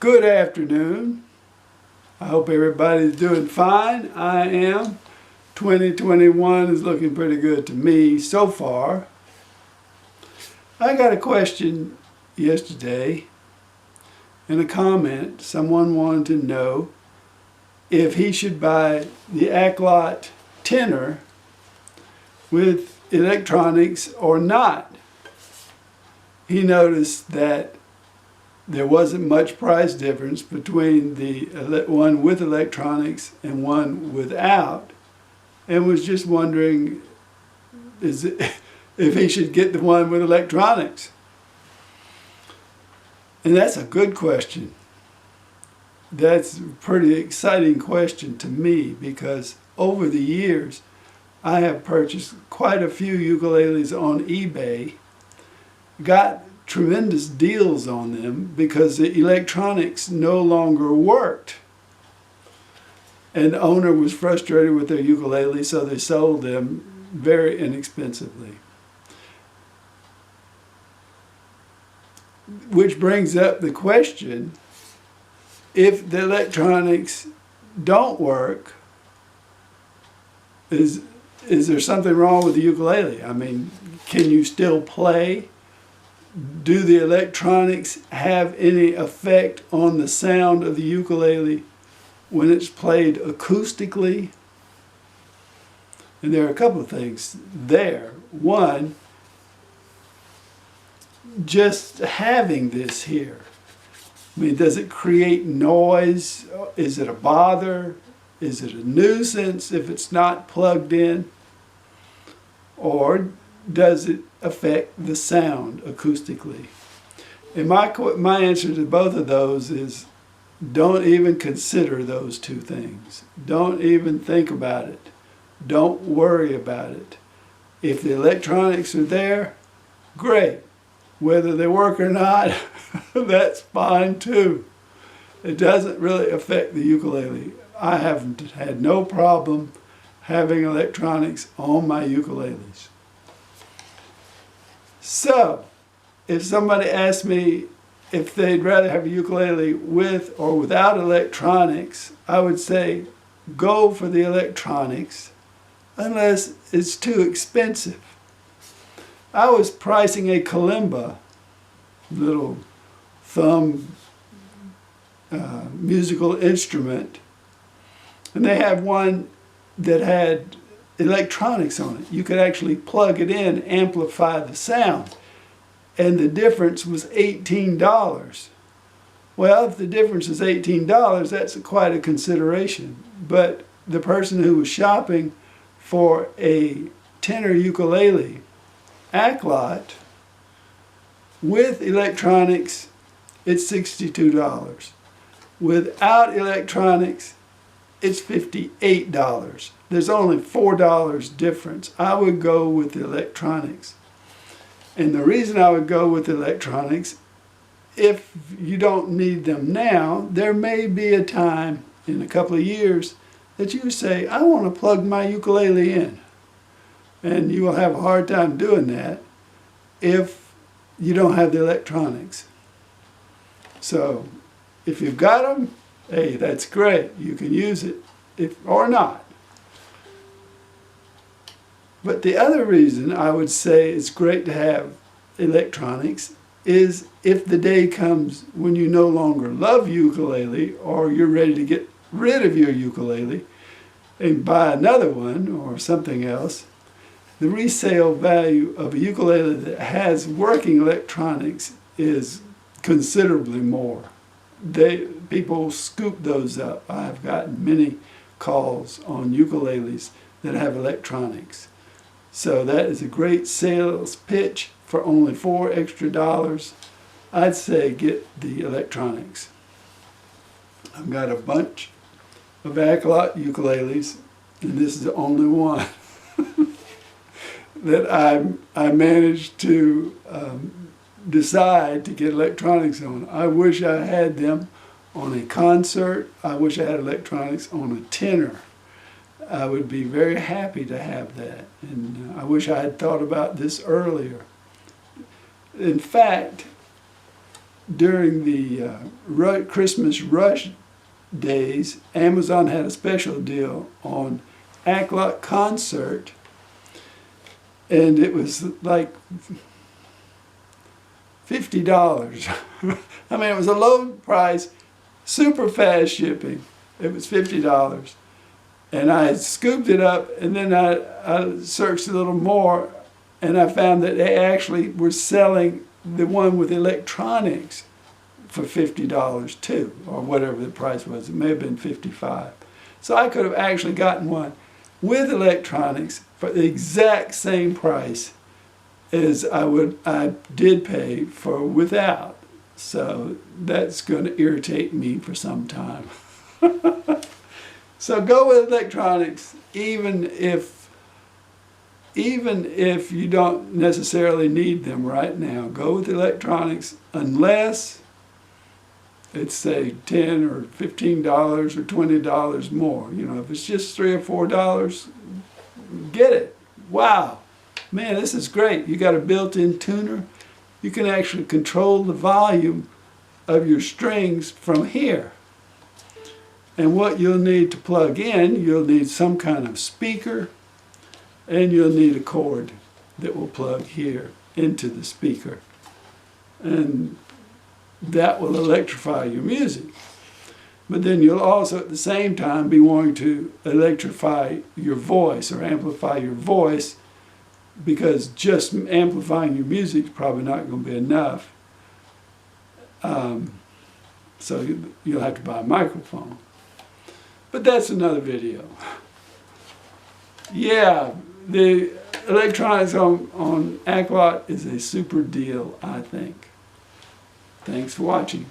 Good afternoon. I hope everybody's doing fine. I am. 2021 is looking pretty good to me so far. I got a question yesterday in a comment. Someone wanted to know if he should buy the Aklot tenor with electronics or not. He noticed that there wasn't much price difference between the one with electronics and one without, and was just wondering if he should get the one with electronics. And that's a good question. That's a pretty exciting question to me, because over the years I have purchased quite a few ukuleles on eBay, got tremendous deals on them because the electronics no longer worked. And the owner was frustrated with their ukulele, so they sold them very inexpensively. Which brings up the question, if the electronics don't work, is there something wrong with the ukulele? I mean, can you still play? Do the electronics have any effect on the sound of the ukulele when it's played acoustically? And there are a couple of things there. One, just having this here, I mean, does it create noise? Is it a bother? Is it a nuisance if it's not plugged in? Or does it affect the sound acoustically? And my answer to both of those is, don't even consider those two things. Don't even think about it. Don't worry about it. If the electronics are there, great. Whether they work or not, that's fine too. It doesn't really affect the ukulele. I haven't had no problem having electronics on my ukuleles. So, if somebody asked me if they'd rather have a ukulele with or without electronics, I would say go for the electronics unless it's too expensive. I was pricing a kalimba, little thumb musical instrument, and they had one that had electronics on it. You could actually plug it in, amplify the sound, and the difference was $18. Well, if the difference is $18, that's quite a consideration. But the person who was shopping for a tenor ukulele, Aklot, with electronics, it's $62. Without electronics, it's $58. There's only $4 difference. I would go with the electronics. And the reason I would go with electronics, if you don't need them now, there may be a time in a couple of years that you say, I want to plug my ukulele in. And you will have a hard time doing that if you don't have the electronics. So if you've got them, hey, that's great. You can use it or not. But the other reason I would say it's great to have electronics is if the day comes when you no longer love ukulele, or you're ready to get rid of your ukulele and buy another one or something else, the resale value of a ukulele that has working electronics is considerably more. People scoop those up. I've gotten many calls on ukuleles that have electronics. So that is a great sales pitch for only $4 extra. I'd say get the electronics. I've got a bunch of Aklot ukuleles, and this is the only one that I managed to decide to get electronics on. I wish I had them on a concert. I wish I had electronics on a tenor. I would be very happy to have that. And I wish I had thought about this earlier. In fact, during the Christmas rush days, Amazon had a special deal on Aklot concert, and it was like $50. I mean, it was a low price, super fast shipping. It was $50. And I scooped it up, and then I searched a little more, and I found that they actually were selling the one with electronics for $50 too, or whatever the price was. It may have been $55. So I could have actually gotten one with electronics for the exact same price as I did pay for without. So that's going to irritate me for some time. So go with electronics, even if you don't necessarily need them right now. Go with electronics unless it's, say, $10 or $15 or $20 more. You know, if it's just $3 or $4, get it. Wow, man, this is great. You got a built-in tuner. You can actually control the volume of your strings from here. And what you'll need to plug in, you'll need some kind of speaker, and you'll need a cord that will plug here into the speaker. And that will electrify your music. But then you'll also at the same time be wanting to electrify your voice or amplify your voice, because just amplifying your music is probably not going to be enough. So you'll have to buy a microphone. But that's another video. Yeah, the electronics on Aklot is a super deal, I think. Thanks for watching.